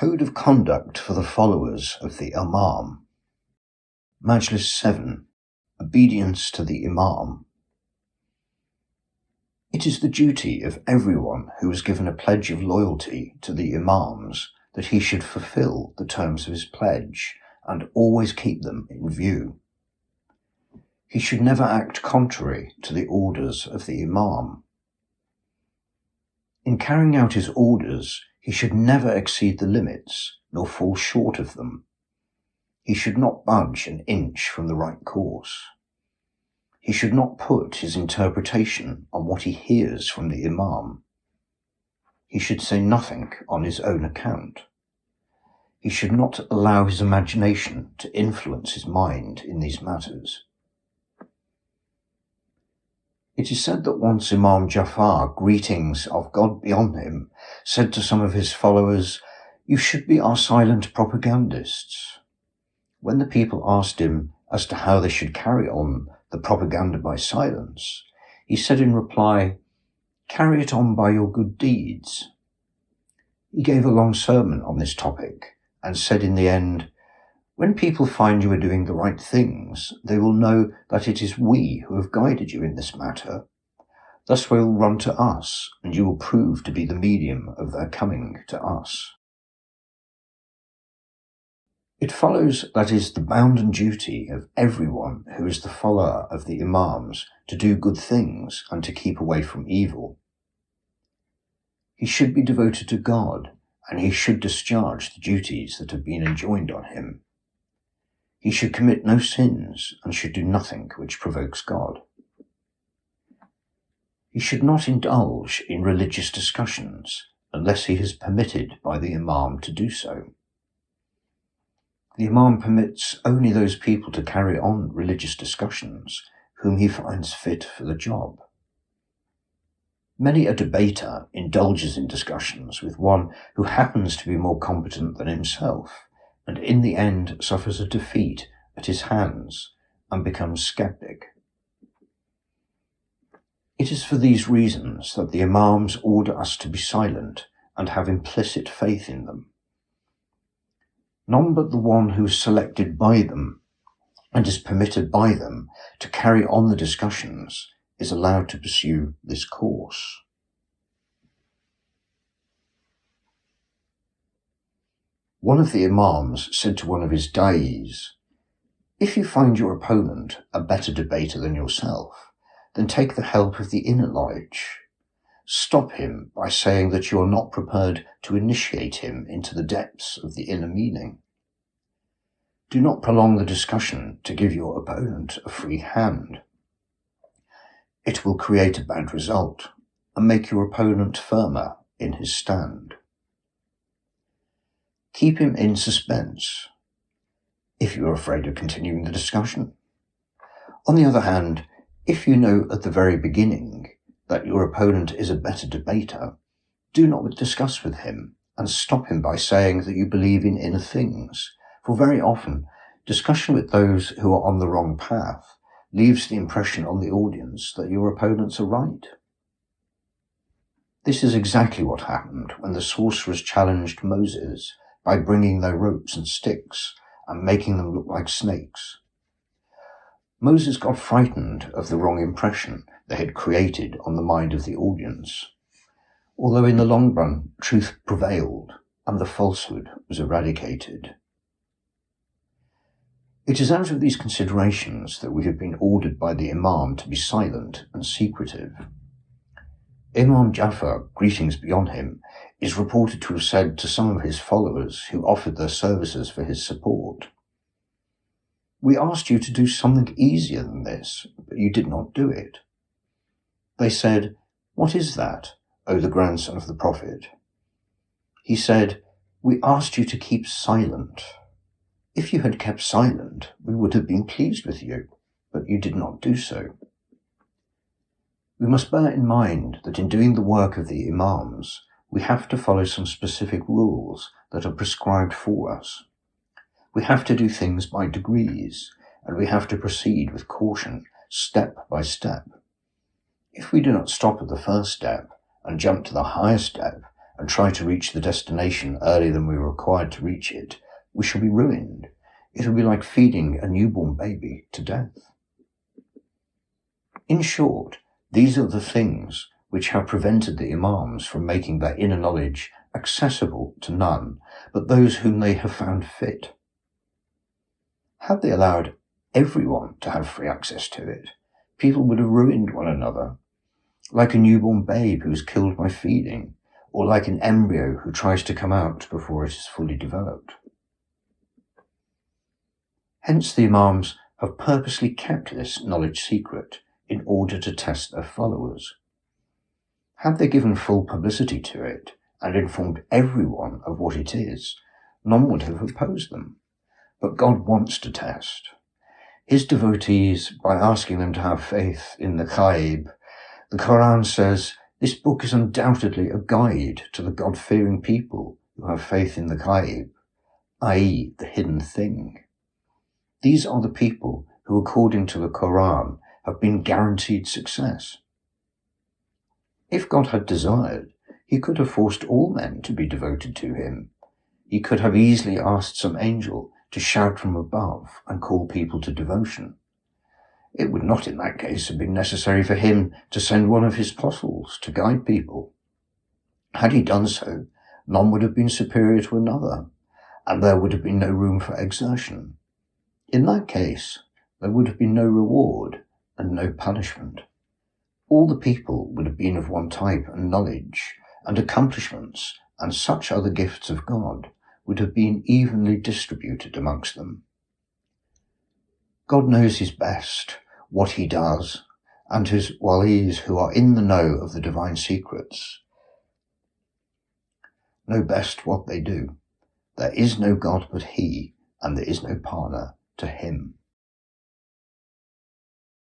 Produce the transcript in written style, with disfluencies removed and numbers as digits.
Code of conduct for the followers of the Imam. Majlis 7. Obedience to the Imam. It is the duty of everyone who has given a pledge of loyalty to the Imams that he should fulfil the terms of his pledge and always keep them in view. He should never act contrary to the orders of the Imam. In carrying out his orders, he should never exceed the limits, nor fall short of them. He should not budge an inch from the right course. He should not put his interpretation on what he hears from the Imam. He should say nothing on his own account. He should not allow his imagination to influence his mind in these matters. It is said that once Imam Jafar, greetings of God be on him, said to some of his followers, "You should be our silent propagandists." When the people asked him as to how they should carry on the propaganda by silence, he said in reply, "Carry it on by your good deeds." He gave a long sermon on this topic and said in the end, "When people find you are doing the right things, they will know that it is we who have guided you in this matter. Thus they will run to us, and you will prove to be the medium of their coming to us." It follows that it is the bounden duty of everyone who is the follower of the Imams to do good things and to keep away from evil. He should be devoted to God, and he should discharge the duties that have been enjoined on him. He should commit no sins and should do nothing which provokes God. He should not indulge in religious discussions unless he is permitted by the Imam to do so. The Imam permits only those people to carry on religious discussions whom he finds fit for the job. Many a debater indulges in discussions with one who happens to be more competent than himself, and in the end suffers a defeat at his hands and becomes skeptic. It is for these reasons that the Imams order us to be silent and have implicit faith in them. None but the one who is selected by them and is permitted by them to carry on the discussions is allowed to pursue this course. One of the Imams said to one of his da'is, "If you find your opponent a better debater than yourself, then take the help of the inner knowledge. Stop him by saying that you are not prepared to initiate him into the depths of the inner meaning. Do not prolong the discussion to give your opponent a free hand. It will create a bad result and make your opponent firmer in his stand. Keep him in suspense if you are afraid of continuing the discussion. On the other hand, if you know at the very beginning that your opponent is a better debater, do not discuss with him and stop him by saying that you believe in inner things, for very often discussion with those who are on the wrong path leaves the impression on the audience that your opponents are right. This is exactly what happened when the sorcerers challenged Moses by bringing their ropes and sticks and making them look like snakes. Moses got frightened of the wrong impression they had created on the mind of the audience, although in the long run truth prevailed and the falsehood was eradicated. It is out of these considerations that we have been ordered by the Imam to be silent and secretive. Imam Jafar, greetings be on him, is reported to have said to some of his followers who offered their services for his support, "We asked you to do something easier than this, but you did not do it." They said, "What is that, O the grandson of the Prophet?" He said, "We asked you to keep silent. If you had kept silent, we would have been pleased with you, but you did not do so." We must bear in mind that in doing the work of the Imams, we have to follow some specific rules that are prescribed for us. We have to do things by degrees, and we have to proceed with caution, step by step. If we do not stop at the first step and jump to the higher step and try to reach the destination earlier than we are required to reach it, we shall be ruined. It will be like feeding a newborn baby to death. In short, these are the things which have prevented the Imams from making their inner knowledge accessible to none but those whom they have found fit. Had they allowed everyone to have free access to it, people would have ruined one another, like a newborn babe who is killed by feeding, or like an embryo who tries to come out before it is fully developed. Hence the Imams have purposely kept this knowledge secret in order to test their followers. Had they given full publicity to it and informed everyone of what it is, none would have opposed them. But God wants to test His devotees by asking them to have faith in the ghaib. The Quran says, this book is undoubtedly a guide to the God-fearing people who have faith in the ghaib, i.e. the hidden thing. These are the people who, according to the Quran, have been guaranteed success. If God had desired, He could have forced all men to be devoted to Him. He could have easily asked some angel to shout from above and call people to devotion. It would not in that case have been necessary for Him to send one of His apostles to guide people. Had He done so, none would have been superior to another, and there would have been no room for exertion. In that case, there would have been no reward and no punishment. All the people would have been of one type, and knowledge and accomplishments and such other gifts of God would have been evenly distributed amongst them. God knows His best, what He does, and His walis who are in the know of the divine secrets know best what they do. There is no God but He, and there is no partner to Him.